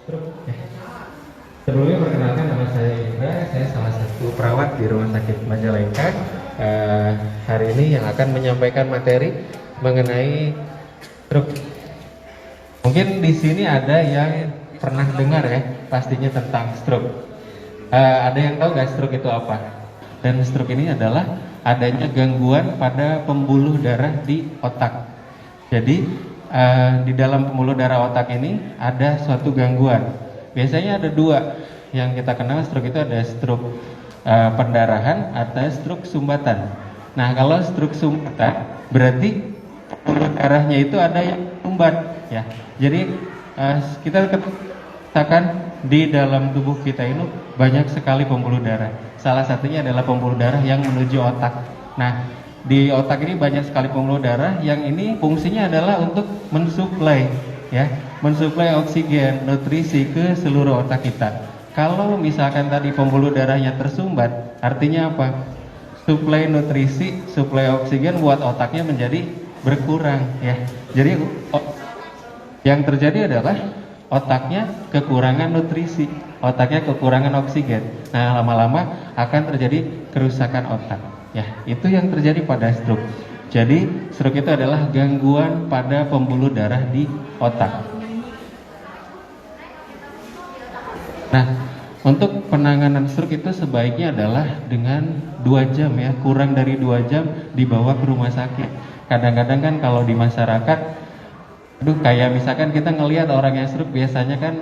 Ya. Sebelumnya perkenalkan, nama saya Indra, saya salah satu perawat di Rumah Sakit Majalengka. Hari ini yang akan menyampaikan materi mengenai stroke. Mungkin di sini ada yang pernah dengar ya, pastinya tentang stroke. Ada yang tahu nggak stroke itu apa? Dan stroke ini adalah adanya gangguan pada pembuluh darah di otak. Jadi di dalam pembuluh darah otak ini ada suatu gangguan. Biasanya ada dua yang kita kenal stroke itu, ada stroke pendarahan atau stroke sumbatan. Nah, kalau stroke sumbatan berarti pembuluh darahnya itu ada yang sumbat ya. Jadi kita katakan di dalam tubuh kita ini banyak sekali pembuluh darah. Salah satunya adalah pembuluh darah yang menuju otak. Nah, di otak ini banyak sekali pembuluh darah yang ini fungsinya adalah untuk mensuplai ya, mensuplai oksigen, nutrisi ke seluruh otak kita. Kalau misalkan tadi pembuluh darahnya tersumbat, artinya apa? Suplai nutrisi, suplai oksigen buat otaknya menjadi berkurang ya. Jadi yang terjadi adalah otaknya kekurangan nutrisi, otaknya kekurangan oksigen. Nah, lama-lama akan terjadi kerusakan otak. Ya, itu yang terjadi pada stroke. Jadi, stroke itu adalah gangguan pada pembuluh darah di otak. Nah, untuk penanganan stroke itu sebaiknya adalah dengan 2 jam ya, kurang dari 2 jam dibawa ke rumah sakit. Kadang-kadang kan kalau di masyarakat, kayak misalkan kita ngelihat orang yang stroke biasanya kan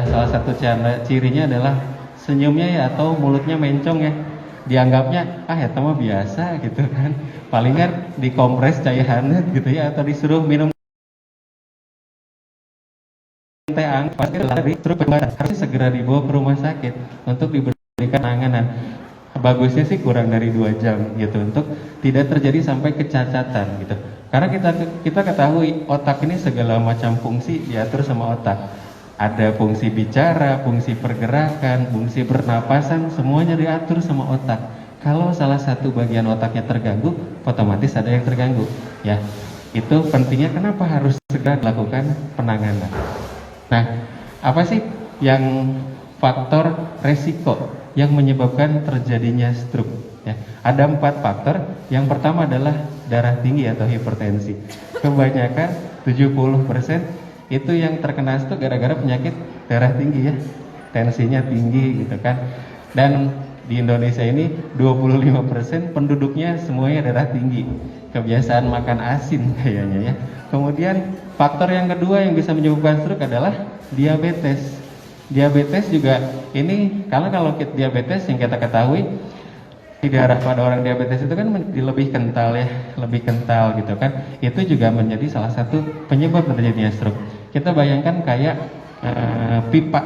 salah satu cirinya adalah senyumnya ya, atau mulutnya mencong ya. Dianggapnya ya mah biasa gitu kan, palingan dikompres cairan gitu ya, atau disuruh minum teh hangat. Pasti lari stroke harus segera dibawa ke rumah sakit untuk diberikan penanganan. Bagusnya sih kurang dari 2 jam gitu, untuk tidak terjadi sampai kecacatan gitu. Karena kita ketahui otak ini segala macam fungsi diatur sama otak. Ada fungsi bicara, fungsi pergerakan, fungsi pernapasan, semuanya diatur sama otak. Kalau salah satu bagian otaknya terganggu, otomatis ada yang terganggu. Ya, itu pentingnya kenapa harus segera dilakukan penanganan. Nah, apa sih yang faktor resiko yang menyebabkan terjadinya stroke? Ya, ada 4 faktor. Yang pertama adalah darah tinggi atau hipertensi. Kebanyakan 70% itu yang terkena stroke gara-gara penyakit darah tinggi ya, tensinya tinggi gitu kan. Dan di Indonesia ini 25% penduduknya semuanya darah tinggi, kebiasaan makan asin kayaknya ya. Kemudian faktor yang kedua yang bisa menyebabkan stroke adalah diabetes. Diabetes juga ini, kalau diabetes yang kita ketahui, di darah pada orang diabetes itu kan lebih kental ya, lebih kental gitu kan. Itu juga menjadi salah satu penyebab terjadinya stroke. Kita bayangkan kayak pipa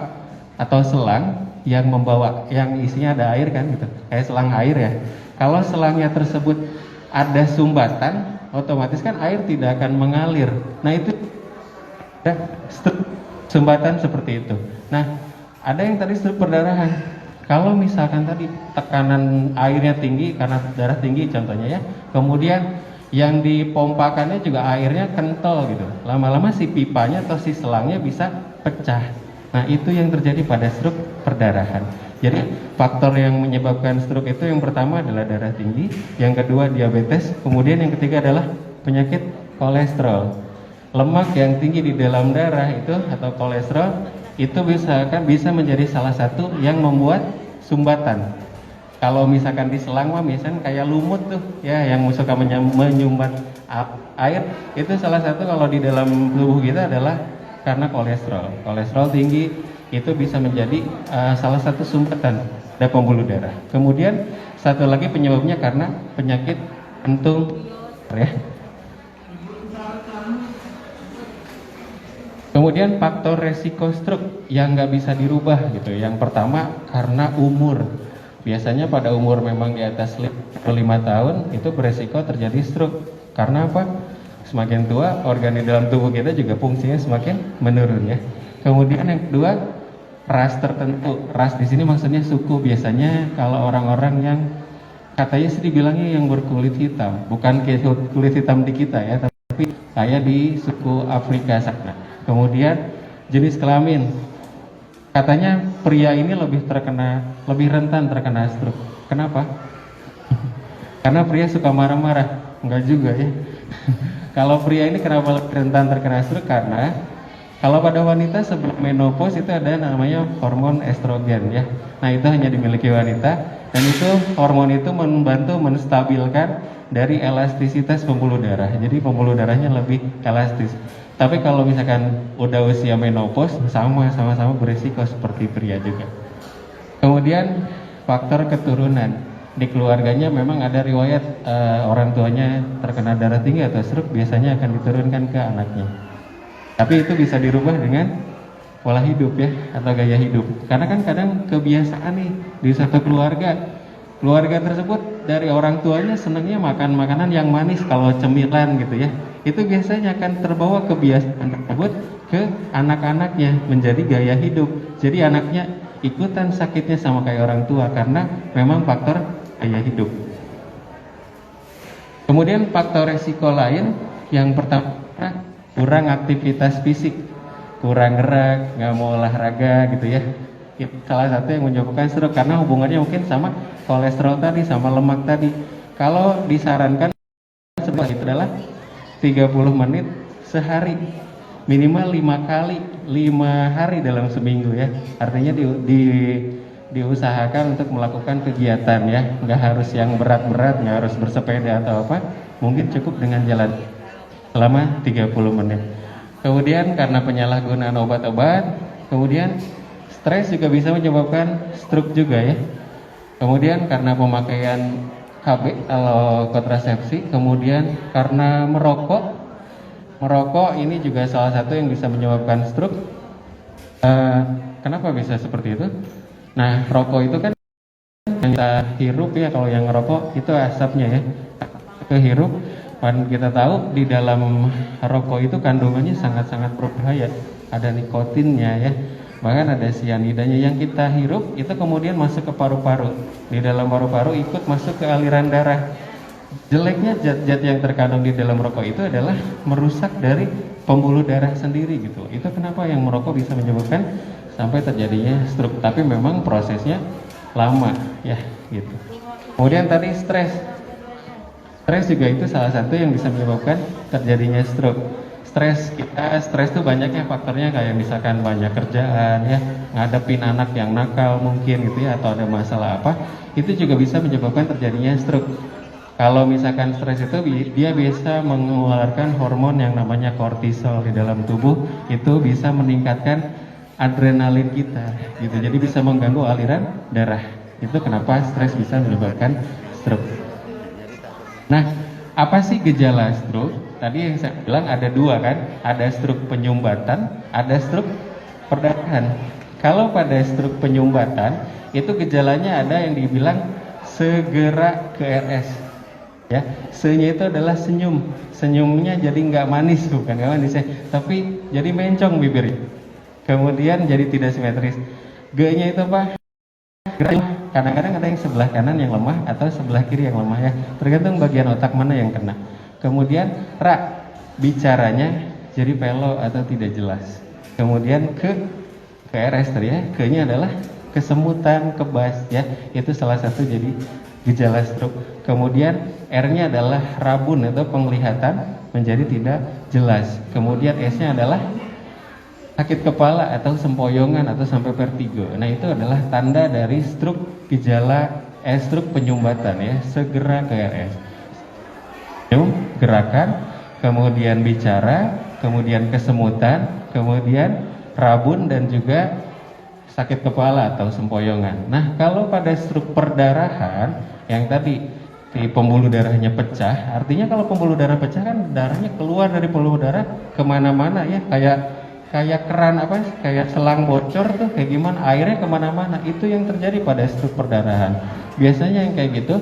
atau selang yang membawa, yang isinya ada air kan gitu, kayak selang air ya. Kalau selangnya tersebut ada sumbatan, otomatis kan air tidak akan mengalir. Nah, itu ada stroke, sumbatan seperti itu. Nah, ada yang tadi stroke perdarahan. Kalau misalkan tadi tekanan airnya tinggi karena darah tinggi contohnya ya, kemudian yang dipompakannya juga airnya kental gitu, lama-lama si pipanya atau si selangnya bisa pecah. Nah, itu yang terjadi pada stroke perdarahan. Jadi faktor yang menyebabkan stroke itu yang pertama adalah darah tinggi, yang kedua diabetes, kemudian yang ketiga adalah penyakit kolesterol. Lemak yang tinggi di dalam darah itu atau kolesterol itu bisa menjadi salah satu yang membuat sumbatan. Kalau misalkan di selang mah misalkan kayak lumut tuh ya, yang suka menyumbat air, itu salah satu kalau di dalam tubuh kita adalah karena kolesterol. Kolesterol tinggi itu bisa menjadi salah satu sumbatan dari pembuluh darah. Kemudian satu lagi penyebabnya karena penyakit jantung ya. Kemudian faktor resiko stroke yang nggak bisa dirubah gitu. Yang pertama karena umur. Biasanya pada umur memang di atas 55 tahun itu beresiko terjadi stroke. Karena apa? Semakin tua organ di dalam tubuh kita juga fungsinya semakin menurun ya. Kemudian yang kedua, ras tertentu. Ras di sini maksudnya suku. Biasanya kalau orang-orang yang katanya sih dibilangnya yang berkulit hitam, bukan kayak kulit hitam di kita ya, tapi kayak di suku Afrika sana. Kemudian jenis kelamin, Katanya pria ini lebih rentan terkena stroke. Kenapa? Karena pria suka marah-marah. Enggak juga ya. Kalau pria ini kenapa lebih rentan terkena stroke? Karena kalau pada wanita sebelum menopause itu ada namanya hormon estrogen ya. Nah itu hanya dimiliki wanita, dan itu hormon itu membantu menstabilkan dari elastisitas pembuluh darah. Jadi pembuluh darahnya lebih elastis. Tapi kalau misalkan udah usia menopause, sama-sama berisiko seperti pria juga. Kemudian faktor keturunan. Di keluarganya memang ada riwayat orang tuanya terkena darah tinggi atau stroke, biasanya akan diturunkan ke anaknya. Tapi itu bisa dirubah dengan pola hidup ya, atau gaya hidup. Karena kan kadang kebiasaan nih di satu keluarga tersebut dari orang tuanya senangnya makan makanan yang manis, kalau cemilan gitu ya. Itu biasanya akan terbawa kebiasaan tersebut ke anak-anaknya menjadi gaya hidup. Jadi anaknya ikutan sakitnya sama kayak orang tua karena memang faktor gaya hidup. Kemudian faktor resiko lain yang pertama, kurang aktivitas fisik, kurang gerak, nggak mau olahraga gitu ya. Itu salah satu yang menyebabkan stroke karena hubungannya mungkin sama kolesterol tadi, sama lemak tadi. Kalau disarankan sebenarnya itu adalah 30 menit sehari, minimal 5 kali 5 hari dalam seminggu ya. Artinya diusahakan untuk melakukan kegiatan ya, nggak harus yang berat-berat, nggak harus bersepeda atau apa, mungkin cukup dengan jalan selama 30 menit. Kemudian karena penyalahgunaan obat-obat, kemudian stres juga bisa menyebabkan stroke juga ya. Kemudian karena pemakaian KB atau kontrasepsi, kemudian karena merokok ini juga salah satu yang bisa menyebabkan stroke. Kenapa bisa seperti itu? Nah, rokok itu kan yang kita hirup ya, kalau yang ngerokok itu asapnya ya kehirup. Dan kita tahu di dalam rokok itu kandungannya sangat-sangat berbahaya, ada nikotinnya ya, bahkan ada sianidanya yang kita hirup itu kemudian masuk ke paru-paru, di dalam paru-paru ikut masuk ke aliran darah. Jeleknya zat-zat yang terkandung di dalam rokok itu adalah merusak dari pembuluh darah sendiri gitu. Itu kenapa yang merokok bisa menyebabkan sampai terjadinya stroke, tapi memang prosesnya lama ya gitu. Kemudian tadi stres juga itu salah satu yang bisa menyebabkan terjadinya stroke. Stres itu banyaknya faktornya, kayak misalkan banyak kerjaan ya, ngadepin anak yang nakal mungkin gitu ya, atau ada masalah apa, itu juga bisa menyebabkan terjadinya stroke. Kalau misalkan stres itu dia bisa mengeluarkan hormon yang namanya kortisol di dalam tubuh, itu bisa meningkatkan adrenalin kita gitu, jadi bisa mengganggu aliran darah. Itu kenapa stres bisa menyebabkan stroke. Nah, apa sih gejala stroke? Tadi yang saya bilang ada dua kan, ada stroke penyumbatan, ada stroke perdarahan. Kalau pada stroke penyumbatan, itu gejalanya ada yang dibilang segera ke RS. Ya, se-nya itu adalah senyumnya jadi nggak manis, bukan nggak manis ya, tapi jadi mencong bibirnya. Kemudian jadi tidak simetris. G-nya itu apa? Kadang-kadang ada yang sebelah kanan yang lemah atau sebelah kiri yang lemah ya, tergantung bagian otak mana yang kena. Kemudian ra, bicaranya jadi pelo atau tidak jelas. Kemudian KRS tadi ya, ke-nya adalah kesemutan, kebas ya, itu salah satu jadi gejala stroke. Kemudian R-nya adalah rabun atau penglihatan menjadi tidak jelas. Kemudian S-nya adalah sakit kepala atau sempoyongan atau sampai vertigo. Nah, itu adalah tanda dari stroke, stroke penyumbatan ya, segera ke RS. Gerakan, kemudian bicara, kemudian kesemutan, kemudian rabun dan juga sakit kepala atau sempoyongan. Nah, kalau pada stroke perdarahan yang tadi di pembuluh darahnya pecah, artinya kalau pembuluh darah pecah kan darahnya keluar dari pembuluh darah kemana-mana ya, kayak keran apa, kayak selang bocor tuh, kayak gimana, airnya kemana-mana. Itu yang terjadi pada stroke perdarahan. Biasanya yang kayak gitu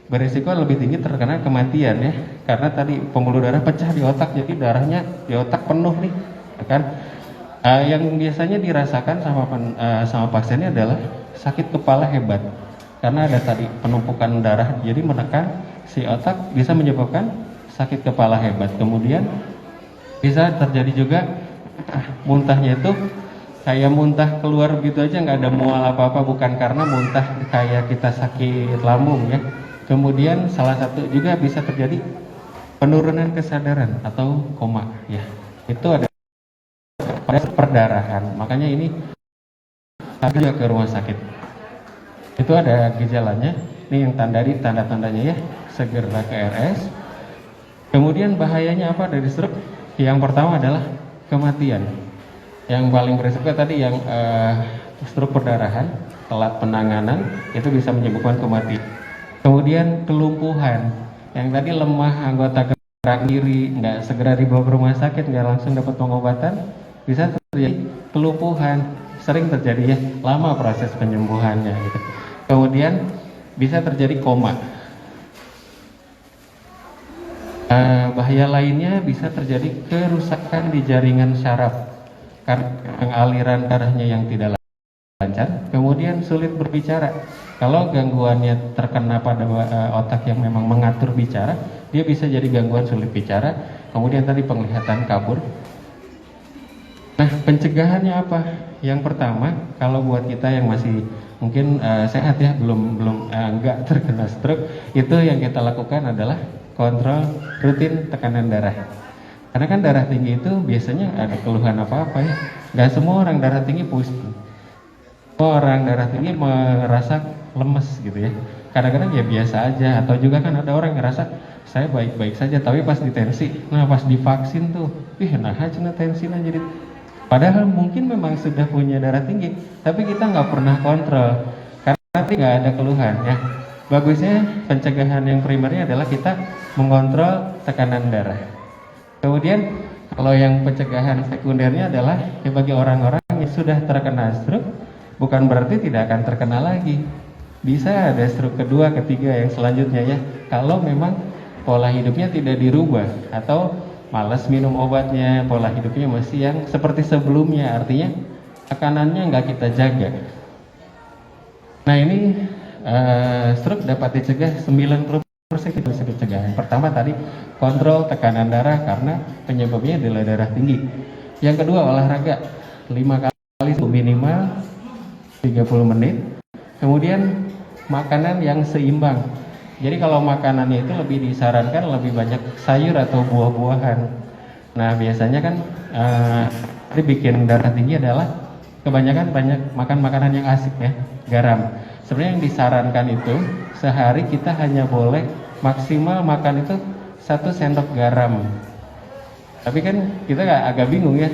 berisiko lebih tinggi terkena kematian ya, karena tadi pembuluh darah pecah di otak, jadi darahnya di otak penuh nih kan. Yang biasanya dirasakan sama pasiennya adalah sakit kepala hebat, karena ada tadi penumpukan darah jadi menekan si otak, bisa menyebabkan sakit kepala hebat. Kemudian bisa terjadi juga muntahnya itu kayak muntah keluar begitu aja, nggak ada mual apa-apa, bukan karena muntah kayak kita sakit lambung ya. Kemudian salah satu juga bisa terjadi penurunan kesadaran atau koma ya. Itu ada pada perdarahan. Makanya ini harus juga ke rumah sakit. Itu ada gejalanya. Ini yang tanda-tandanya ya, segera ke RS. Kemudian bahayanya apa dari stroke? Yang pertama adalah kematian. Yang paling beresiko tadi yang stroke perdarahan, telat penanganan, itu bisa menyebabkan kematian. Kemudian kelumpuhan, yang tadi lemah anggota gerak diri, nggak segera dibawa ke rumah sakit, nggak langsung dapat pengobatan, bisa terjadi kelumpuhan. Sering terjadi ya, lama proses penyembuhannya gitu. Kemudian bisa terjadi koma. Bahaya lainnya bisa terjadi kerusakan di jaringan syaraf karena aliran darahnya yang tidak lancar, kemudian sulit berbicara. Kalau gangguannya terkena pada otak yang memang mengatur bicara, dia bisa jadi gangguan sulit bicara. Kemudian tadi penglihatan kabur. Nah, pencegahannya apa? Yang pertama, kalau buat kita yang masih mungkin sehat ya, belum enggak terkena stroke, itu yang kita lakukan adalah kontrol rutin tekanan darah. Karena kan darah tinggi itu biasanya ada keluhan apa-apa ya. Gak semua orang darah tinggi pusing. Orang darah tinggi merasa lemes gitu ya. Kadang-kadang ya biasa aja. Atau juga kan ada orang yang ngerasa saya baik-baik saja, tapi pas ditensi, nah pas divaksin tuh, nah aja tensinya jadi. Padahal mungkin memang sudah punya darah tinggi, tapi kita nggak pernah kontrol karena nggak ada keluhan ya. Bagusnya pencegahan yang primernya adalah kita mengontrol tekanan darah. Kemudian kalau yang pencegahan sekundernya adalah ya bagi orang-orang yang sudah terkena stroke, bukan berarti tidak akan terkena lagi. Bisa ada stroke kedua, ketiga, yang selanjutnya ya. Kalau memang pola hidupnya tidak dirubah atau malas minum obatnya, pola hidupnya masih yang seperti sebelumnya, artinya tekanannya nggak kita jaga. Nah ini stroke dapat dicegah 90% itu bisa dicegah. Yang pertama tadi kontrol tekanan darah karena penyebabnya adalah darah tinggi. Yang kedua olahraga 5 kali minimal 30 menit. Kemudian makanan yang seimbang. Jadi kalau makanannya itu lebih disarankan lebih banyak sayur atau buah-buahan. Nah biasanya kan ini bikin darah tinggi adalah kebanyakan banyak makan makanan yang asik ya, garam. Sebenarnya yang disarankan itu sehari kita hanya boleh maksimal makan itu 1 sendok garam. Tapi kan kita agak bingung ya,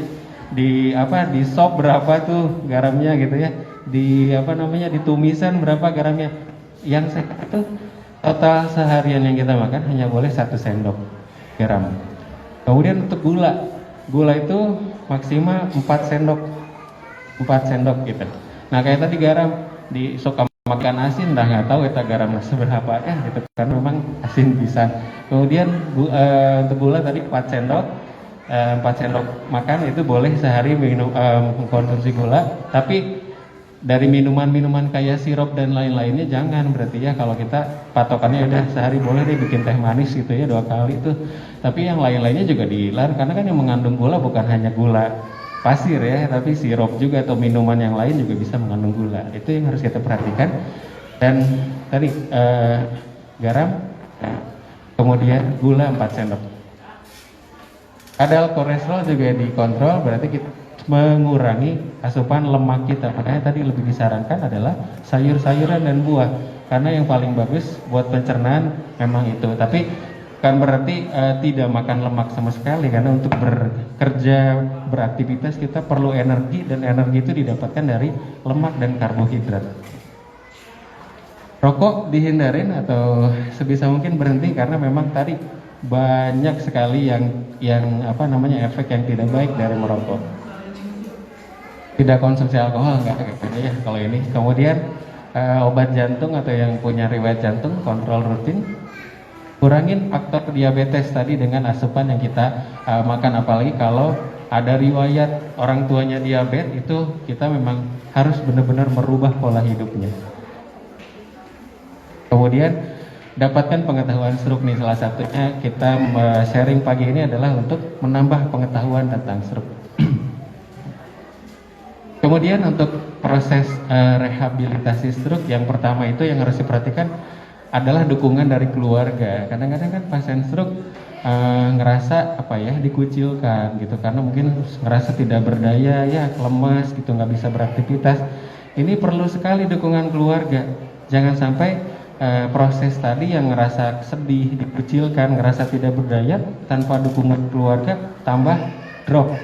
di sop berapa tuh garamnya gitu ya, di di tumisan berapa garamnya. Yang itu total seharian yang kita makan hanya boleh 1 sendok garam. Kemudian untuk gula itu maksimal 4 sendok gitu. Nah kayak tadi garam, di suka makan asin dah nggak tahu kita garam seberapa ya gitu, karena memang asin bisa. Kemudian untuk gula tadi 4 sendok, 4 sendok makan itu boleh sehari minum mengkonsumsi gula. Tapi dari minuman-minuman kayak sirup dan lain-lainnya jangan, berarti ya kalau kita patokannya udah sehari boleh deh bikin teh manis gitu ya 2 kali tuh. Tapi yang lain-lainnya juga dilarang karena kan yang mengandung gula bukan hanya gula pasir ya, tapi sirup juga atau minuman yang lain juga bisa mengandung gula. Itu yang harus kita perhatikan. Dan tadi garam, kemudian gula 4 sendok. Kadar kolesterol juga dikontrol, berarti kita mengurangi asupan lemak kita. Makanya tadi lebih disarankan adalah sayur-sayuran dan buah, karena yang paling bagus buat pencernaan memang itu. Tapi kan berarti tidak makan lemak sama sekali, karena untuk bekerja, beraktivitas kita perlu energi, dan energi itu didapatkan dari lemak dan karbohidrat. Rokok dihindarin atau sebisa mungkin berhenti, karena memang tadi banyak sekali yang efek yang tidak baik dari merokok. Tidak konsumsi alkohol enggak ya kalau ini. Kemudian obat jantung atau yang punya riwayat jantung kontrol rutin. Kurangin faktor diabetes tadi dengan asupan yang kita makan, apalagi kalau ada riwayat orang tuanya diabetes, itu kita memang harus benar-benar merubah pola hidupnya. Kemudian dapatkan pengetahuan stroke nih, salah satunya kita sharing pagi ini adalah untuk menambah pengetahuan tentang stroke. Kemudian untuk proses rehabilitasi stroke yang pertama itu yang harus diperhatikan adalah dukungan dari keluarga. Kadang-kadang kan pasien stroke ngerasa apa ya, dikucilkan gitu karena mungkin ngerasa tidak berdaya ya, lemas gitu, nggak bisa beraktivitas. Ini perlu sekali dukungan keluarga. Jangan sampai proses tadi yang ngerasa sedih, dikucilkan, ngerasa tidak berdaya tanpa dukungan keluarga tambah drop.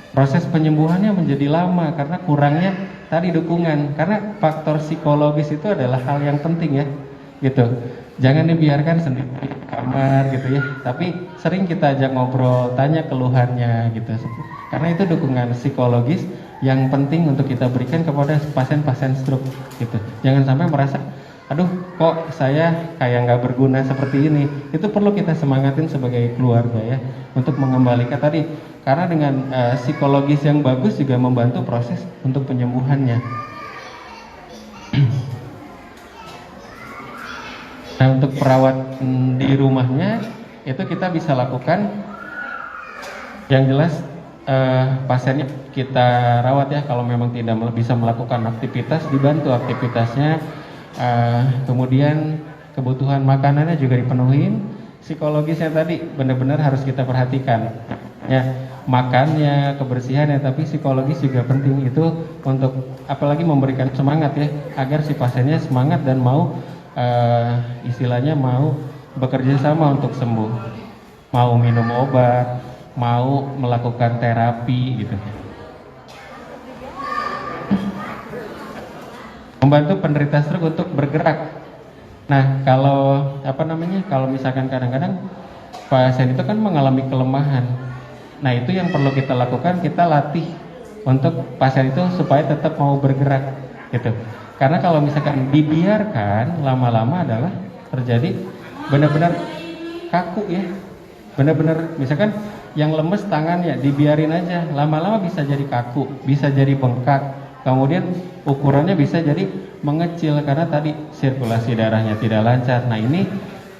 Proses penyembuhannya menjadi lama karena kurangnya tadi dukungan. Karena faktor psikologis itu adalah hal yang penting ya, gitu. Jangan dibiarkan sendiri di kamar gitu ya. Tapi sering kita ajak ngobrol, tanya keluhannya gitu. Karena itu dukungan psikologis yang penting untuk kita berikan kepada pasien-pasien stroke gitu. Jangan sampai merasa, aduh kok saya kayak nggak berguna seperti ini. Itu perlu kita semangatin sebagai keluarga ya, untuk mengembalikan tadi. Karena dengan psikologis yang bagus juga membantu proses untuk penyembuhannya. Nah, untuk perawat di rumahnya itu kita bisa lakukan, yang jelas pasiennya kita rawat ya. Kalau memang tidak bisa melakukan aktivitas, dibantu aktivitasnya. Kemudian kebutuhan makanannya juga dipenuhin. Psikologisnya tadi benar-benar harus kita perhatikan ya, makannya, kebersihannya, tapi psikologis juga penting itu untuk apalagi memberikan semangat ya, agar si pasiennya semangat dan mau istilahnya mau bekerja sama untuk sembuh, mau minum obat, mau melakukan terapi gitu. Membantu penderita stroke untuk bergerak. Nah, kalau kalau misalkan kadang-kadang pasien itu kan mengalami kelemahan. Nah, itu yang perlu kita lakukan, kita latih untuk pasien itu supaya tetap mau bergerak gitu. Karena kalau misalkan dibiarkan, lama-lama adalah terjadi benar-benar kaku ya. Benar-benar misalkan yang lemes tangannya dibiarin aja, lama-lama bisa jadi kaku, bisa jadi bengkak. Kemudian ukurannya bisa jadi mengecil karena tadi sirkulasi darahnya tidak lancar. Nah, ini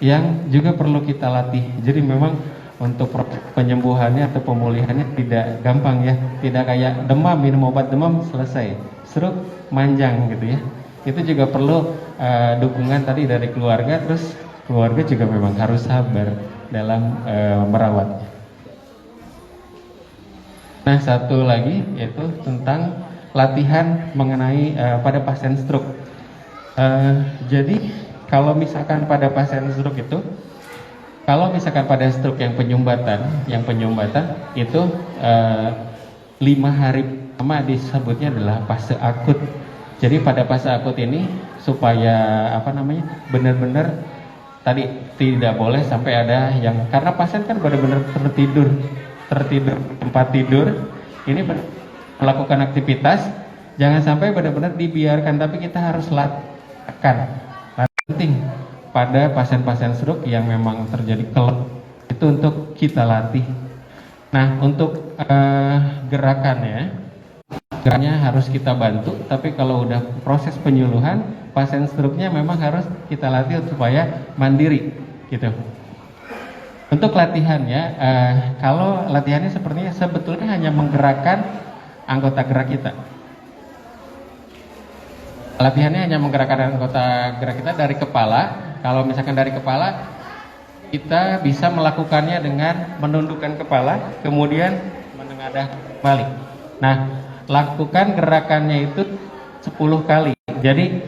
yang juga perlu kita latih. Jadi memang untuk penyembuhannya atau pemulihannya tidak gampang ya. Tidak kayak demam, minum obat demam selesai. Stroke manjang gitu ya. Itu juga perlu dukungan tadi dari keluarga. Terus keluarga juga memang harus sabar dalam merawatnya. Nah, satu lagi yaitu tentang latihan mengenai pada pasien stroke. Jadi kalau misalkan pada pasien stroke itu, kalau misalkan pada stroke yang penyumbatan itu 5 hari pertama disebutnya adalah fase akut. Jadi pada fase akut ini supaya benar-benar tadi tidak boleh sampai ada yang, karena pasien kan benar-benar tertidur tempat tidur, ini melakukan aktivitas, jangan sampai benar-benar dibiarkan, tapi kita harus lakukan. Penting pada pasien-pasien stroke yang memang terjadi kelep itu untuk kita latih. Nah, untuk gerakannya harus kita bantu, tapi kalau udah proses penyuluhan, pasien stroke-nya memang harus kita latih supaya mandiri gitu. Untuk latihannya, kalau latihannya sepertinya sebetulnya hanya menggerakkan anggota gerak kita. Latihannya hanya menggerakkan anggota gerak kita dari kepala. Kalau misalkan dari kepala, kita bisa melakukannya dengan menundukkan kepala, kemudian menengadah balik. Nah, lakukan gerakannya itu 10 kali. Jadi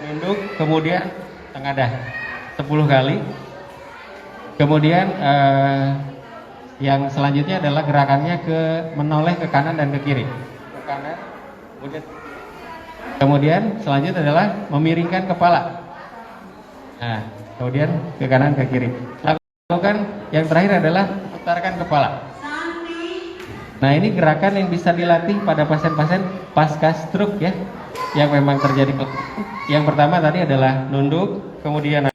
nunduk, kemudian tengadah 10 kali. Kemudian yang selanjutnya adalah gerakannya menoleh ke kanan dan ke kiri. Ke kanan, kemudian selanjutnya adalah memiringkan kepala. Nah, kemudian ke kanan ke kiri. Lakukan yang terakhir adalah putarkan kepala. Nah, ini gerakan yang bisa dilatih pada pasien-pasien pasca stroke ya, yang memang terjadi. Yang pertama tadi adalah nunduk, kemudian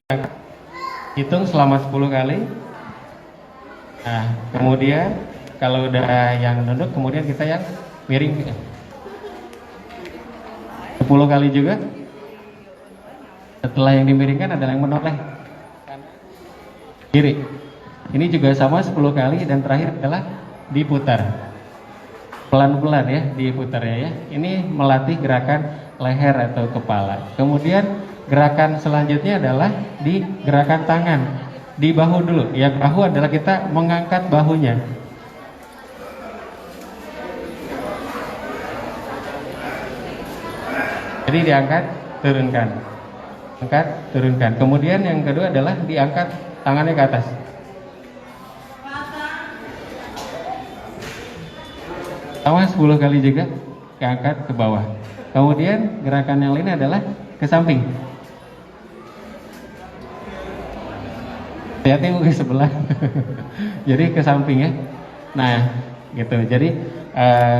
hitung selama 10 kali. Nah, kemudian kalau udah yang nunduk, kemudian kita yang miring 10 kali juga. Setelah yang dimiringkan adalah yang menoleh kiri. Ini juga sama 10 kali, dan terakhir adalah diputar. pelan-pelan ya diputarnya ya. Ini melatih gerakan leher atau kepala. Kemudian gerakan selanjutnya adalah di gerakan tangan. Di bahu dulu. Yang bahu adalah kita mengangkat bahunya. Jadi diangkat, turunkan. Angkat, turunkan. Kemudian yang kedua adalah diangkat tangannya ke atas. Sama 10 kali juga diangkat ke bawah. Kemudian gerakan yang lain adalah ke samping. Hati-hati ke sebelah. Jadi ke samping ya. Nah, gitu. Jadi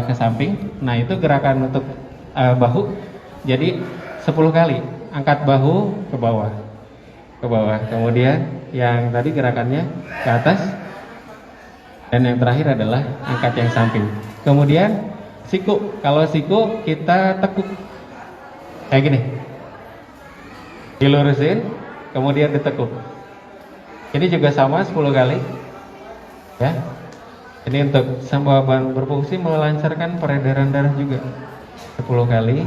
ke samping. Nah, itu gerakan untuk bahu. Jadi 10 kali angkat bahu ke bawah. Ke bawah. Kemudian yang tadi gerakannya ke atas. Dan yang terakhir adalah angkat yang samping. Kemudian siku. Kalau siku kita tekuk kayak gini. Dilurusin, kemudian ditekuk. Ini juga sama 10 kali. Ya. Ini untuk sambaban berfungsi melancarkan peredaran darah juga. 10 kali.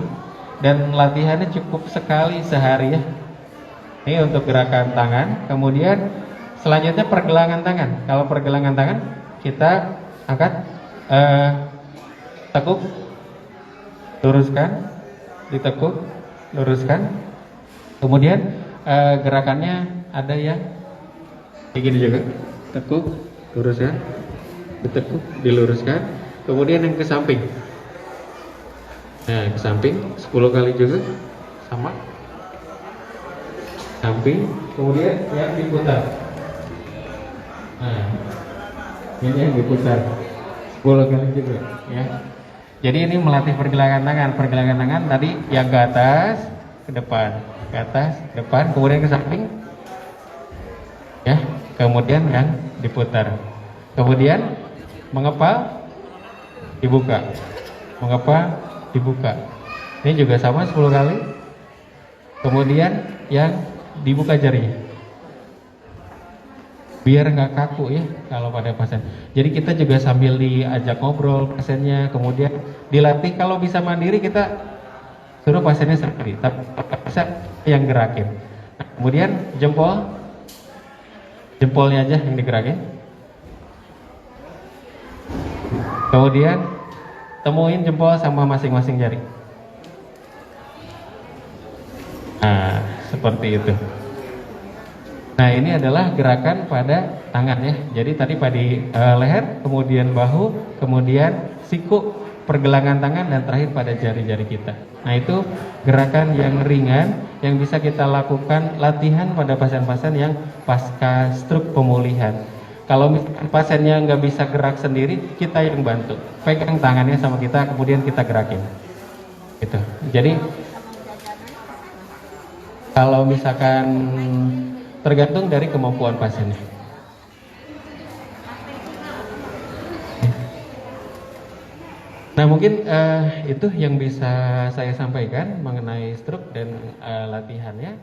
Dan latihannya cukup sekali sehari ya. Ini untuk gerakan tangan. Kemudian selanjutnya pergelangan tangan. Kalau pergelangan tangan kita angkat, tekuk, luruskan, ditekuk, luruskan. Kemudian gerakannya ada yang kayak gini juga, tekuk, luruskan, ditekuk, diluruskan. Kemudian yang ke samping. Nah, ke samping 10 kali juga sama. Samping, kemudian yang diputar. Nah, ini yang diputar 10 kali juga ya. Jadi ini melatih pergelangan tangan. Pergelangan tangan tadi yang ke atas, ke depan, ke atas, ke depan, kemudian ke samping ya. Kemudian yang diputar. Kemudian mengepal, dibuka. Mengepal, dibuka. Ini juga sama 10 kali. Kemudian yang dibuka jarinya. Biar nggak kaku ya kalau pada pasien. Jadi kita juga sambil diajak ngobrol pasiennya, kemudian dilatih. Kalau bisa mandiri kita suruh pasiennya sendiri, tapi bisa yang gerakin. Nah, kemudian jempolnya aja yang digerakin. Kemudian temuin jempol sama masing-masing jari. Nah, seperti itu. Nah, ini adalah gerakan pada tangan ya. Jadi tadi pada leher, kemudian bahu, kemudian siku, pergelangan tangan, dan terakhir pada jari-jari kita. Nah, itu gerakan yang ringan yang bisa kita lakukan latihan pada pasien-pasien yang pasca stroke pemulihan. Kalau misalkan pasiennya nggak bisa gerak sendiri, kita yang bantu. Pegang tangannya sama kita, kemudian kita gerakin. Gitu. Jadi kalau misalkan tergantung dari kemampuan pasiennya. Nah, mungkin itu yang bisa saya sampaikan mengenai stroke dan latihannya.